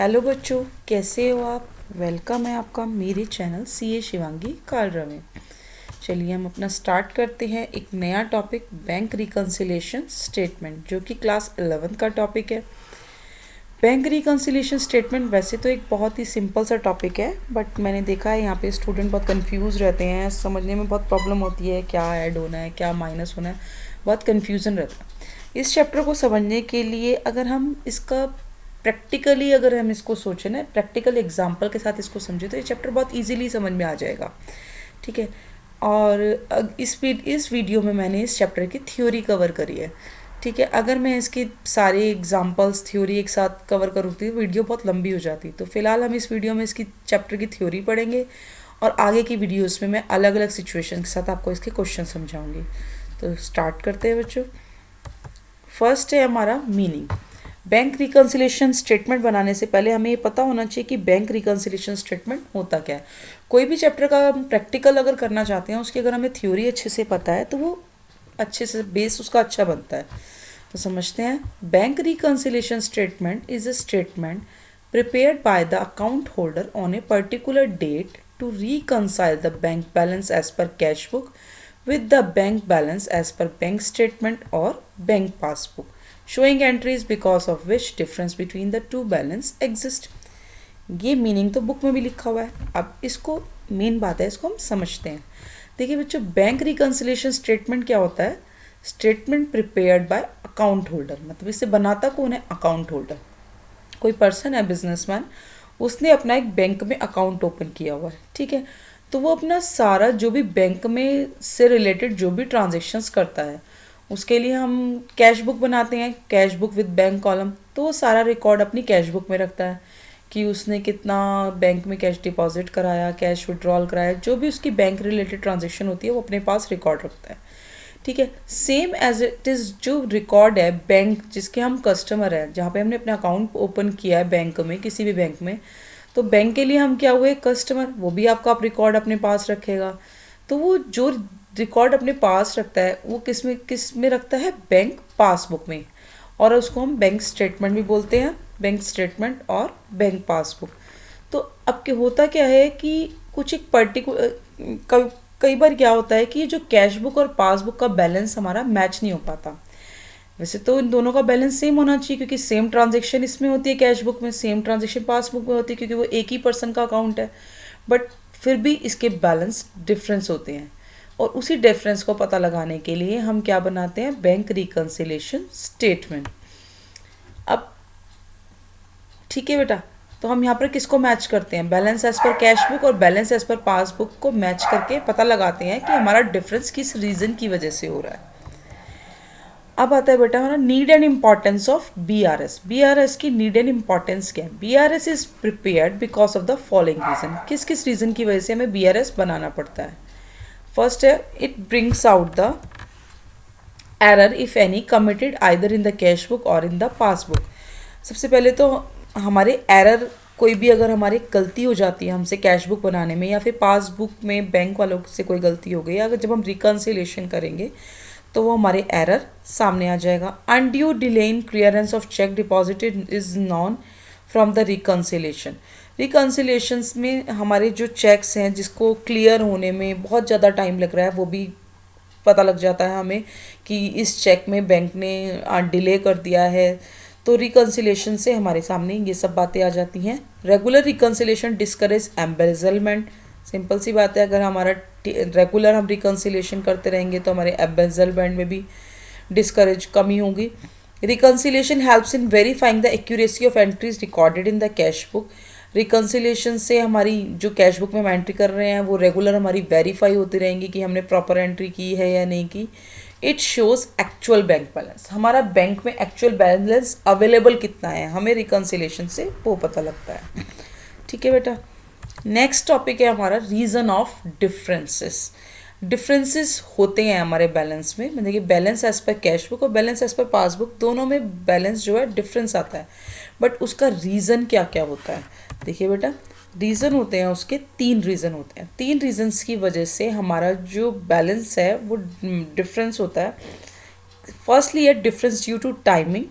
Hello बच्चों, कैसे हो आप। वेलकम है आपका मेरे चैनल सीए शिवांगी कालरा में। चलिए हम अपना स्टार्ट करते हैं एक नया टॉपिक, बैंक रिकन्सिलेशन स्टेटमेंट, जो कि क्लास 11 का टॉपिक है। बैंक रिकन्सिलेशन स्टेटमेंट वैसे तो एक बहुत ही सिंपल सा टॉपिक है, बट मैंने देखा है यहाँ पे स्टूडेंट बहुत कंफ्यूज रहते हैं, समझने में बहुत प्रॉब्लम होती है, क्या ऐड होना है क्या माइनस होना है, बहुत कन्फ्यूज़न रहता है। इस चैप्टर को समझने के लिए अगर हम इसका प्रैक्टिकली अगर हम इसको सोचें ना, प्रैक्टिकल एग्जाम्पल के साथ इसको समझे, तो ये चैप्टर बहुत ईजिली समझ में आ जाएगा। ठीक है। और इस वीडियो में मैंने इस चैप्टर की थ्योरी कवर करी है। ठीक है। अगर मैं इसके सारे एग्जांपल्स थ्योरी एक साथ कवर करूँ तो वीडियो बहुत लंबी हो जाती, तो फिलहाल हम इस वीडियो में इसकी चैप्टर की थ्योरी पढ़ेंगे और आगे की वीडियोस में मैं अलग अलग सिचुएशन के साथ आपको इसके क्वेश्चन समझाऊंगी। तो स्टार्ट करते हैं बच्चों। फर्स्ट है हमारा मीनिंग। बैंक रिकन्सिलेशन स्टेटमेंट बनाने से पहले हमें ये पता होना चाहिए कि बैंक रिकन्सिलेशन स्टेटमेंट होता क्या है। कोई भी चैप्टर का हम प्रैक्टिकल अगर करना चाहते हैं, उसकी अगर हमें थ्योरी अच्छे से पता है तो वो अच्छे से बेस उसका अच्छा बनता है। तो समझते हैं। Bank reconciliation statement is a statement prepared by the account holder on a particular date to reconcile the bank balance as per cash book with the bank balance as per bank statement or bank passbook, showing entries because of which difference between the two balance exist। ये meaning तो book में भी लिखा हुआ है। अब इसको main बात है, इसको हम समझते हैं। देखिए बच्चों, बैंक रिकन्सिलेशन स्टेटमेंट क्या होता है। Statement prepared by account holder, मतलब इसे बनाता कौन है, अकाउंट होल्डर। कोई पर्सन है, बिजनेसमैन, उसने अपना एक बैंक में अकाउंट ओपन किया हुआ है। ठीक है। तो वो अपना सारा जो भी बैंक में से रिलेटेड जो भी ट्रांजेक्शन्स करता है, उसके लिए हम कैश बुक बनाते हैं, cash book with bank column. तो वो सारा रिकॉर्ड अपनी कैश बुक में रखता है कि उसने कितना बैंक में कैश डिपॉजिट कराया, कैश विड्रॉल कराया, जो भी उसकी बैंक रिलेटेड ट्रांजेक्शन होती है वो अपने पास रिकॉर्ड रखता है। ठीक है। सेम एज इट इज़ जो रिकॉर्ड है बैंक जिसके हम कस्टमर हैं, जहाँ पे हमने अपना अकाउंट ओपन किया है बैंक में, किसी भी बैंक में, तो बैंक के लिए हम क्या हुए, कस्टमर, वो भी आपका आप रिकॉर्ड अपने पास रखेगा। तो वो जो रिकॉर्ड अपने पास रखता है वो किस में रखता है, बैंक पासबुक में। और उसको हम बैंक स्टेटमेंट भी बोलते हैं, बैंक स्टेटमेंट और बैंक पासबुक। तो अब क्या होता क्या है कि कुछ एक पर्टिकुलर कई बार क्या होता है कि जो कैश बुक और पासबुक का बैलेंस हमारा मैच नहीं हो पाता। वैसे तो इन दोनों का बैलेंस सेम होना चाहिए, क्योंकि सेम ट्रांजेक्शन इसमें होती है कैश बुक में, सेम ट्रांजेक्शन पासबुक में होती है, क्योंकि वो एक ही पर्सन का अकाउंट है। बट फिर भी इसके बैलेंस डिफरेंस होते हैं, और उसी डिफरेंस को पता लगाने के लिए हम क्या बनाते हैं, बैंक रिकन्सिलेशन स्टेटमेंट। अब ठीक है बेटा, तो हम यहाँ पर किसको मैच करते हैं, balance as per cash book और बैलेंस एज पर पासबुक को मैच करके पता लगाते हैं कि हमारा डिफरेंस किस रीज़न की वजह से हो रहा है। अब आता है बेटा हमारा need and importance of BRS. BRS की नीड एंड इम्पॉर्टेंस क्या है। BRS is prepared because of the following reason. किस किस रीज़न की वजह से हमें बीआरएस बनाना पड़ता है। फर्स्ट है, it brings out the error if any committed either in the cash book और इन द पासबुक। सबसे पहले तो हमारे एरर, कोई भी अगर हमारी गलती हो जाती है हमसे कैश बुक बनाने में या फिर पासबुक में बैंक वालों से कोई गलती हो गई, अगर जब हम रिकन्सिलेशन करेंगे तो वो हमारे एरर सामने आ जाएगा। Undue delay in clearance of cheque deposited is known from the reconciliation. Reconciliations में हमारे जो चेक्स हैं जिसको क्लियर होने में बहुत ज़्यादा टाइम लग रहा है, वो भी पता लग जाता है हमें कि इस चेक में बैंक ने डिले कर दिया है। तो रिकन्सिलेशन से हमारे सामने ये सब बातें आ जाती हैं। Regular reconciliation discourage embezzlement. Simple सी बात है, अगर हमारा रेगुलर हम रिकन्सिलेशन करते रहेंगे तो हमारे एम्बेजलमेंट में भी डिस्करेज कमी होगी। Reconciliation helps in verifying the accuracy of entries recorded in the cash book. Reconciliation से हमारी जो कैश बुक में हम एंट्री कर रहे हैं वो रेगुलर हमारी वेरीफाई होती रहेंगी कि हमने प्रॉपर एंट्री की है या नहीं की। It shows actual bank balance. हमारा बैंक में एक्चुअल बैलेंस अवेलेबल कितना है, हमें रिकन्सिलेशन से वो पता लगता है। ठीक है बेटा। नेक्स्ट टॉपिक है हमारा रीज़न ऑफ डिफरेंसेस। डिफरेंसेस होते हैं हमारे बैलेंस में, मतलब कि balance as per cash book और बैलेंस एज पर पासबुक, दोनों में बैलेंस जो है डिफरेंस आता है। बट उसका रीज़न क्या क्या होता है, देखिए बेटा, रीज़न होते हैं उसके 3 रीज़न होते हैं। 3 रीज़न्स की वजह से हमारा जो बैलेंस है वो डिफरेंस होता है। फर्स्टली है difference due to timing,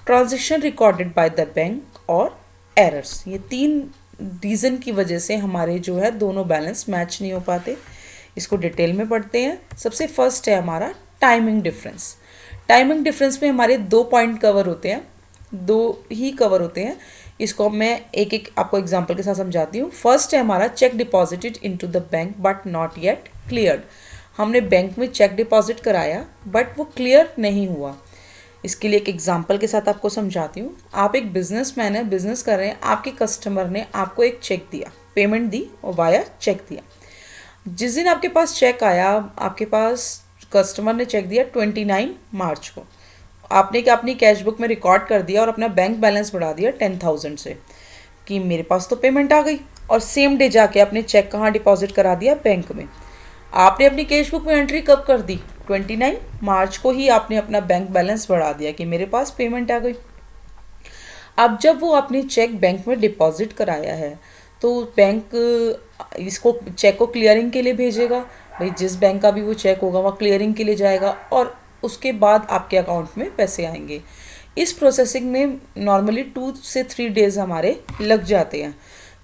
transaction recorded by the bank और एरर्स। ये 3 रीज़न की वजह से हमारे जो है दोनों बैलेंस मैच नहीं हो पाते। इसको डिटेल में पढ़ते हैं। सबसे फर्स्ट है हमारा टाइमिंग डिफरेंस। टाइमिंग डिफरेंस में हमारे 2 पॉइंट कवर होते हैं, 2 ही कवर होते हैं। इसको मैं एक एक आपको एग्जांपल के साथ समझाती हूँ। फर्स्ट है हमारा check deposited into the bank but not yet cleared. हमने बैंक में चेक डिपॉजिट कराया बट वो क्लियर नहीं हुआ। इसके लिए एक एग्जांपल के साथ आपको समझाती हूँ। आप एक बिजनेसमैन है, बिजनेस कर रहे हैं, आपके कस्टमर ने आपको एक चेक दिया, पेमेंट दी और वाया चेक दिया। जिस दिन आपके पास चेक आया, आपके पास कस्टमर ने चेक दिया 29 मार्च को, आपने क्या अपनी कैश बुक में रिकॉर्ड कर दिया और अपना बैंक बैलेंस बढ़ा दिया 10,000 से कि मेरे पास तो पेमेंट आ गई, और सेम डे जाके आपने चेक कहाँ डिपॉजिट करा दिया? बैंक में। आपने अपनी कैश बुक में एंट्री कब कर दी? 29 मार्च को ही आपने अपना बैंक बैलेंस बढ़ा दिया कि मेरे पास पेमेंट आ गई। अब जब वो आपने चेक बैंक में डिपॉजिट कराया है तो बैंक इसको चेक को क्लियरिंग के लिए भेजेगा। भाई जिस बैंक का भी वो चेक होगा वहाँ क्लियरिंग के लिए जाएगा और उसके बाद आपके अकाउंट में पैसे आएंगे। इस प्रोसेसिंग में नॉर्मली 2 से 3 डेज हमारे लग जाते हैं।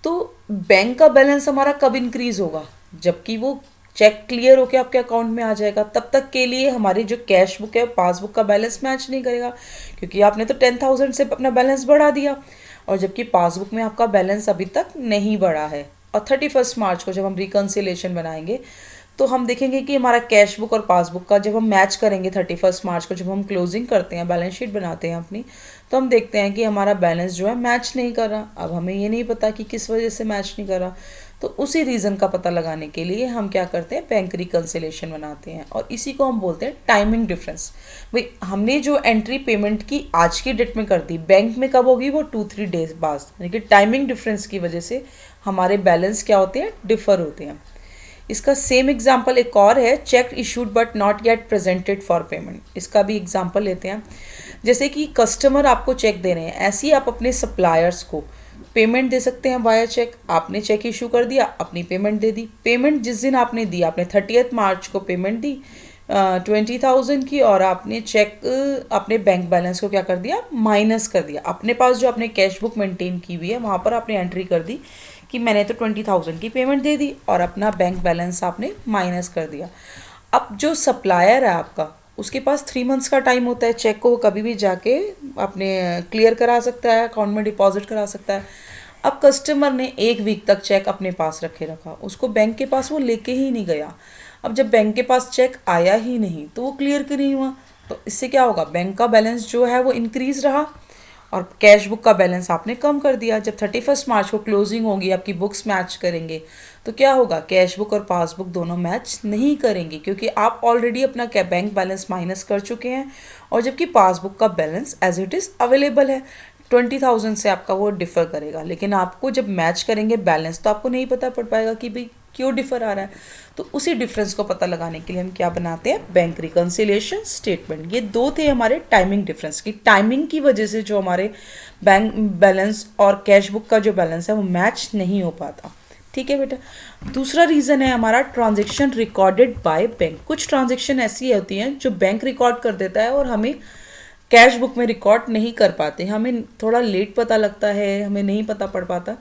तो बैंक का बैलेंस हमारा कब इंक्रीज होगा? जबकि वो चेक क्लियर होकर आपके अकाउंट में आ जाएगा। तब तक के लिए हमारी जो कैश बुक है, पासबुक का बैलेंस मैच नहीं करेगा, क्योंकि आपने तो 10,000 से अपना बैलेंस बढ़ा दिया और जबकि पासबुक में आपका बैलेंस अभी तक नहीं बढ़ा है। और 31 मार्च को जब हम रिकन्सिलेशन बनाएंगे तो हम देखेंगे कि हमारा कैश बुक और पासबुक का जब हम मैच करेंगे 31 मार्च को, जब हम क्लोजिंग करते हैं, बैलेंस शीट बनाते हैं अपनी, तो हम देखते हैं कि हमारा बैलेंस जो है मैच नहीं कर रहा। अब हमें ये नहीं पता कि किस वजह से मैच नहीं कर रहा, तो उसी रीज़न का पता लगाने के लिए हम क्या करते हैं? बैंक रिकन्सिलेशन बनाते हैं और इसी को हम बोलते हैं टाइमिंग डिफरेंस। भाई हमने जो एंट्री पेमेंट की आज की डेट में कर दी, बैंक में कब होगी? वो 2-3 डेज बाद। यानी कि टाइमिंग डिफरेंस की वजह से हमारे बैलेंस क्या होते हैं? डिफर होते हैं। इसका सेम एग्जाम्पल एक और है, check issued but not yet presented for payment. इसका भी एग्जाम्पल लेते हैं। जैसे कि कस्टमर आपको चेक दे रहे हैं, ऐसे ही आप अपने सप्लायर्स को पेमेंट दे सकते हैं वाया चेक। आपने चेक इशू कर दिया, अपनी पेमेंट दे दी। पेमेंट जिस दिन आपने दी, आपने 30 मार्च को पेमेंट दी 20,000 की, और आपने चेक अपने बैंक बैलेंस को क्या कर दिया? माइनस कर दिया। अपने पास जो आपने कैश बुक मेंटेन की हुई है वहाँ पर आपने एंट्री कर दी कि मैंने तो 20,000 की पेमेंट दे दी और अपना बैंक बैलेंस आपने माइनस कर दिया। अब जो सप्लायर है आपका, उसके पास 3 मंथ्स का टाइम होता है, चेक को कभी भी जाके अपने क्लियर करा सकता है, अकाउंट में डिपॉजिट करा सकता है। अब कस्टमर ने 1 वीक तक चेक अपने पास रखा, उसको बैंक के पास वो लेके ही नहीं गया। अब जब बैंक के पास चेक आया ही नहीं तो वो क्लियर क्यों नहीं हुआ? तो इससे क्या होगा? बैंक का बैलेंस जो है वो इंक्रीज रहा और कैश बुक का बैलेंस आपने कम कर दिया। जब 31 मार्च को क्लोजिंग होगी, आपकी बुक्स मैच करेंगे तो क्या होगा? कैश बुक और पासबुक दोनों मैच नहीं करेंगे, क्योंकि आप ऑलरेडी अपना बैंक बैलेंस माइनस कर चुके हैं और जबकि पासबुक का balance as it is available है। 20,000 से आपका वो डिफ़र करेगा, लेकिन आपको जब मैच करेंगे बैलेंस तो आपको नहीं पता पड़ पाएगा कि भाई क्यों डिफ़र आ रहा है। तो उसी डिफरेंस को पता लगाने के लिए हम क्या बनाते हैं? Bank reconciliation statement. ये 2 थे हमारे टाइमिंग डिफरेंस की। टाइमिंग की वजह से जो हमारे बैंक बैलेंस और कैश बुक का जो बैलेंस है वो मैच नहीं हो पाता। ठीक है बेटा। दूसरा रीज़न है हमारा ट्रांजेक्शन रिकॉर्डेड बाय बैंक। कुछ ट्रांजेक्शन ऐसी होती हैं जो बैंक रिकॉर्ड कर देता है और हमें कैश बुक में रिकॉर्ड नहीं कर पाते, हमें थोड़ा लेट पता लगता है, हमें नहीं पता पड़ पाता।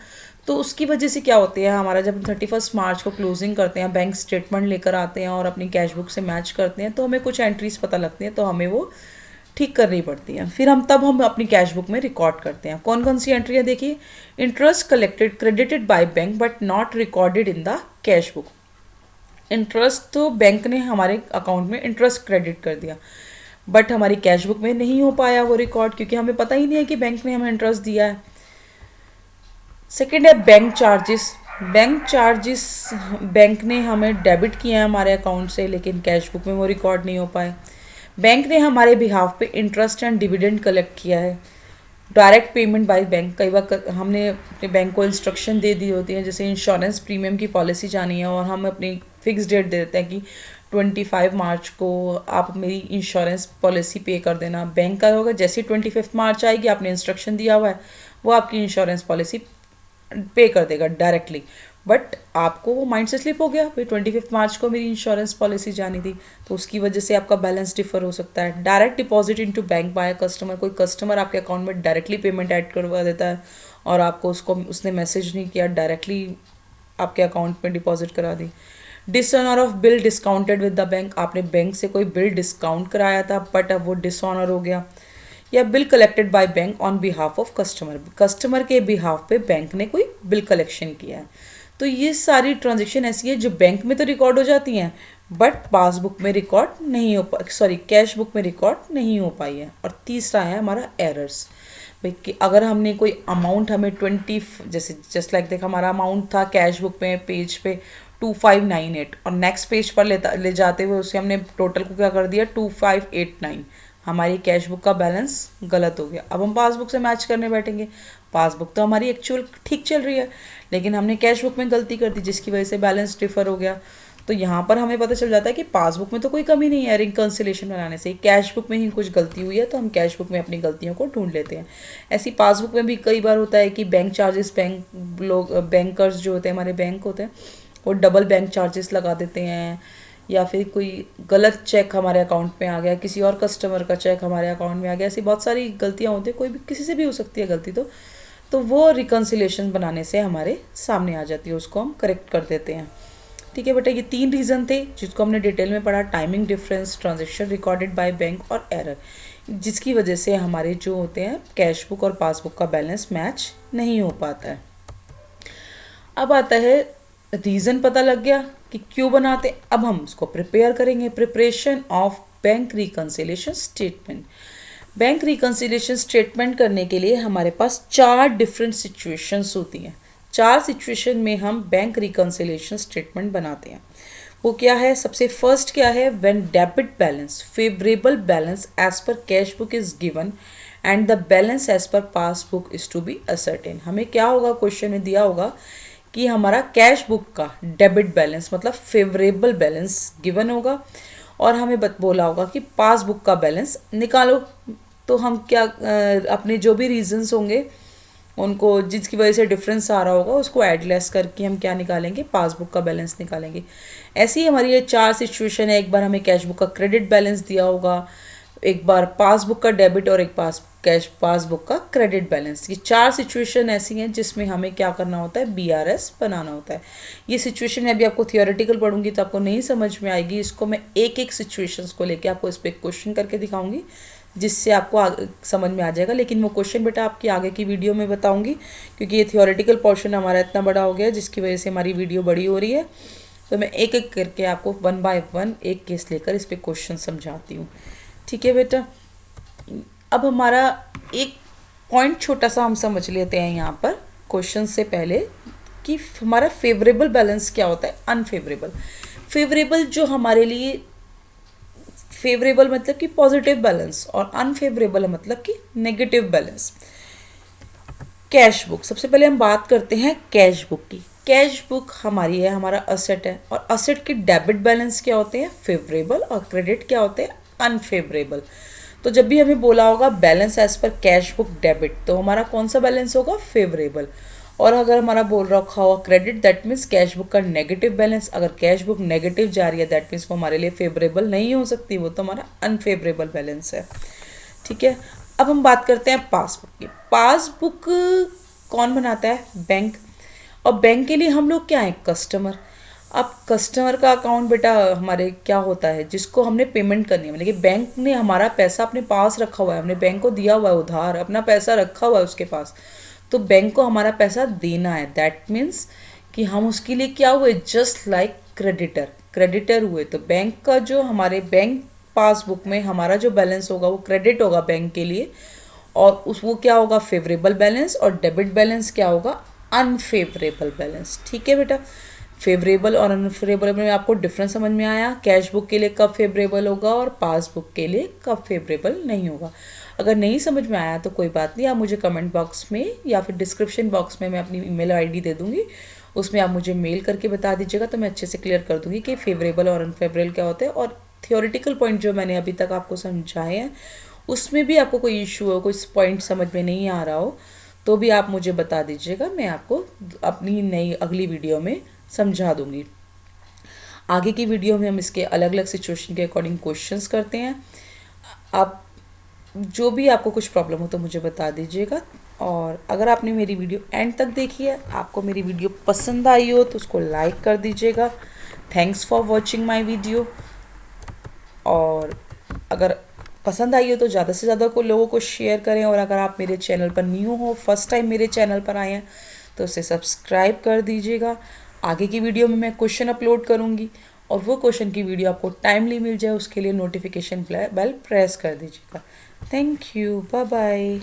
तो उसकी वजह से क्या होती है, हमारा जब 31 मार्च को क्लोजिंग करते हैं, बैंक स्टेटमेंट लेकर आते हैं और अपनी कैश बुक से मैच करते हैं, तो हमें कुछ एंट्रीज पता लगती हैं, तो हमें वो ठीक करनी पड़ती हैं। फिर हम अपनी कैश बुक में रिकॉर्ड करते हैं। कौन कौन सी एंट्रियाँ देखिए? Interest collected credited by bank but not recorded in the cash book. Interest तो बैंक ने हमारे अकाउंट में इंटरेस्ट क्रेडिट कर दिया, बट हमारी कैश बुक में नहीं हो पाया वो रिकॉर्ड, क्योंकि हमें पता ही नहीं है कि बैंक ने हमें इंटरेस्ट दिया है। सेकेंड है bank charges. Bank charges bank ने हमें डेबिट किया है हमारे अकाउंट से, लेकिन कैश बुक में वो रिकॉर्ड नहीं हो पाए। बैंक ने हमारे बिहाफ पे इंटरेस्ट एंड डिविडेंड कलेक्ट किया है। डायरेक्ट पेमेंट बाय बैंक, कई बार हमने अपने बैंक को इंस्ट्रक्शन दे दी होती है, जैसे इंश्योरेंस प्रीमियम की पॉलिसी जानी है और हम अपनी फिक्स डेट दे देते हैं कि 25 मार्च को आप मेरी इंश्योरेंस पॉलिसी पे कर देना। बैंक का होगा जैसे 25 मार्च आएगी, आपने इंस्ट्रक्शन दिया हुआ है, वो आपकी इंश्योरेंस पॉलिसी पे कर देगा डायरेक्टली। बट आपको वो माइंड से स्लिप हो गया, भाई 25 मार्च को मेरी इंश्योरेंस पॉलिसी जानी थी, तो उसकी वजह से आपका बैलेंस डिफर हो सकता है। Direct deposit into bank by customer, कोई कस्टमर आपके अकाउंट में डायरेक्टली पेमेंट ऐड करवा देता है और आपको उसने मैसेज नहीं किया, डायरेक्टली आपके अकाउंट में डिपॉजिट करा दी। Dishonour of bill discounted with the bank, आपने बैंक से कोई बिल डिस्काउंट कराया था बट अब वो डिसऑनर हो गया। या bill collected by bank on behalf of customer, customer के बिहाफ पे बैंक ने कोई बिल कलेक्शन किया है। तो ये सारी ट्रांजेक्शन ऐसी है जो बैंक में तो रिकॉर्ड हो जाती हैं बट पासबुक में रिकॉर्ड नहीं हो सॉरी कैश बुक में रिकॉर्ड नहीं हो पाई है। और तीसरा है हमारा एरर्स, भाई कि अगर हमने कोई अमाउंट हमें 20 जैसे जस्ट लाइक देखा हमारा अमाउंट था कैश बुक में पेज पे 2598 और नेक्स्ट पेज पर ले जाते हुए उसे हमने टोटल को क्या कर दिया 2589, हमारी कैश बुक का बैलेंस गलत हो गया। अब हम पासबुक से मैच करने बैठेंगे, पासबुक तो हमारी एक्चुअल ठीक चल रही है लेकिन हमने कैश बुक में गलती कर दी जिसकी वजह से बैलेंस डिफर हो गया। तो यहाँ पर हमें पता चल जाता है कि पासबुक में तो कोई कमी नहीं है रिकंसिलेशन बनाने से, कैश बुक में ही कुछ गलती हुई है तो हम कैश बुक में अपनी गलतियों को ढूंढ लेते हैं। ऐसी पासबुक में भी कई बार होता है कि बैंक चार्जेस बैंकर्स जो होते हैं हमारे बैंक होते हैं वो डबल बैंक चार्जेस लगा देते हैं, या फिर कोई गलत चेक हमारे अकाउंट में आ गया, किसी और कस्टमर का चेक हमारे अकाउंट में आ गया, ऐसी बहुत सारी गलतियाँ होती हैं, कोई भी किसी से भी हो सकती है गलती। तो वो रिकंसिलेशन बनाने से हमारे सामने आ जाती है, उसको हम करेक्ट कर देते हैं। ठीक है बेटा, ये 3 रीज़न थे जिसको हमने डिटेल में पढ़ा, timing difference, transaction recorded by bank और एरर, जिसकी वजह से हमारे जो होते हैं कैश बुक और पासबुक का बैलेंस मैच नहीं हो पाता है। अब आता है रीज़न, पता लग गया कि क्यों बनाते, अब हम उसको प्रिपेयर करेंगे। Preparation of bank reconciliation statement. Bank reconciliation statement करने के लिए हमारे पास 4 डिफरेंट सिचुएशंस होती हैं। 4 सिचुएशन में हम बैंक रिकंसिलेशन स्टेटमेंट बनाते हैं। वो क्या है, सबसे फर्स्ट क्या है, when debit balance favourable balance as per cash book is given and the balance as per passbook is to be ascertained. हमें क्या होगा, क्वेश्चन में दिया होगा कि हमारा कैश बुक का डेबिट बैलेंस मतलब फेवरेबल बैलेंस गिवन होगा और हमें बोला होगा कि पासबुक का बैलेंस निकालो। तो हम क्या अपने जो भी रीजंस होंगे उनको जिसकी वजह से डिफरेंस आ रहा होगा उसको ऐड लेस करके हम क्या निकालेंगे, पासबुक का बैलेंस निकालेंगे। ऐसी ही हमारी ये 4 सिचुएशन है, एक बार हमें कैश बुक का क्रेडिट बैलेंस दिया होगा, एक बार पासबुक का डेबिट और एक पासबुक का क्रेडिट बैलेंस। ये 4 सिचुएशन ऐसी हैं जिसमें हमें क्या करना होता है, बीआरएस बनाना होता है। ये सिचुएशन मैं अभी आपको थियोरेटिकल पढ़ूंगी तो आपको नहीं समझ में आएगी, इसको मैं एक एक सिचुएशंस को लेके आपको इस पर क्वेश्चन करके दिखाऊंगी जिससे आपको समझ में आ जाएगा। लेकिन वो क्वेश्चन बेटा आपकी आगे की वीडियो में बताऊंगी क्योंकि ये थियोरेटिकल पोर्शन हमारा इतना बड़ा हो गया है जिसकी वजह से हमारी वीडियो बड़ी हो रही है। तो मैं एक एक करके आपको 1 बाय 1 एक केस लेकर इस पर क्वेश्चन समझाती हूँ। ठीक है बेटा, अब हमारा एक पॉइंट छोटा सा हम समझ लेते हैं यहाँ पर क्वेश्चन से पहले कि हमारा फेवरेबल बैलेंस क्या होता है, अनफेवरेबल। फेवरेबल जो हमारे लिए, फेवरेबल मतलब कि पॉजिटिव बैलेंस और अनफेवरेबल मतलब कि नेगेटिव बैलेंस। कैश बुक, सबसे पहले हम बात करते हैं कैश बुक की। कैश बुक हमारी है, हमारा असेट है और असेट के डेबिट बैलेंस क्या होते हैं, फेवरेबल, और क्रेडिट क्या होते हैं, अनफेवरेबल। तो जब भी हमें बोला होगा balance as per cash book debit तो हमारा कौन सा बैलेंस होगा, फेवरेबल। और अगर हमारा बोल रखा हुआ credit that means cash book का नेगेटिव बैलेंस, अगर कैश बुक नेगेटिव जा रही है दैट मीन्स वो हमारे लिए फेवरेबल नहीं हो सकती, वो तो हमारा अनफेवरेबल बैलेंस है। ठीक है, अब हम बात करते हैं पासबुक की। पासबुक कौन बनाता है, बैंक, और बैंक के लिए हम लोग क्या है, कस्टमर। अब कस्टमर का अकाउंट बेटा हमारे क्या होता है, जिसको हमने पेमेंट करनी है, मतलब कि बैंक ने हमारा पैसा अपने पास रखा हुआ है, हमने बैंक को दिया हुआ है उधार, अपना पैसा रखा हुआ है उसके पास, तो बैंक को हमारा पैसा देना है। दैट मीन्स कि हम उसके लिए क्या हुए, जस्ट लाइक क्रेडिटर हुए। तो बैंक का जो हमारे बैंक पासबुक में हमारा जो बैलेंस होगा वो क्रेडिट होगा बैंक के लिए, और वो क्या होगा, फेवरेबल बैलेंस, और डेबिट बैलेंस क्या होगा, अनफेवरेबल बैलेंस। ठीक है बेटा, फेवरेबल और अनफेवरेबल में आपको डिफरेंस समझ में आया, कैश बुक के लिए कब फेवरेबल होगा और पासबुक के लिए कब फेवरेबल नहीं होगा। अगर नहीं समझ में आया तो कोई बात नहीं, आप मुझे कमेंट बॉक्स में या फिर डिस्क्रिप्शन बॉक्स में मैं अपनी ईमेल आईडी दे दूँगी, उसमें आप मुझे मेल करके बता दीजिएगा तो मैं अच्छे से क्लियर कर दूँगी कि फेवरेबल और अनफेवरेबल क्या होता है। और थियोरेटिकल पॉइंट जो मैंने अभी तक आपको समझाए हैं उसमें भी आपको कोई इशू हो, कोई पॉइंट समझ में नहीं आ रहा हो तो भी आप मुझे बता दीजिएगा, मैं आपको अपनी नई अगली वीडियो में समझा दूंगी। आगे की वीडियो में हम इसके अलग अलग सिचुएशन के अकॉर्डिंग क्वेश्चंस करते हैं। आप जो भी आपको कुछ प्रॉब्लम हो तो मुझे बता दीजिएगा। और अगर आपने मेरी वीडियो एंड तक देखी है, आपको मेरी वीडियो पसंद आई हो तो उसको लाइक कर दीजिएगा। Thanks for watching my video. और अगर पसंद आई हो तो ज़्यादा से ज़्यादा को लोगों को शेयर करें। और अगर आप मेरे चैनल पर न्यू हो, फर्स्ट टाइम मेरे चैनल पर आए हैं, तो उसे सब्सक्राइब कर दीजिएगा। आगे की वीडियो में मैं क्वेश्चन अपलोड करूँगी और वो क्वेश्चन की वीडियो आपको टाइमली मिल जाए, उसके लिए नोटिफिकेशन बेल प्रेस कर दीजिएगा। Thank you, bye bye.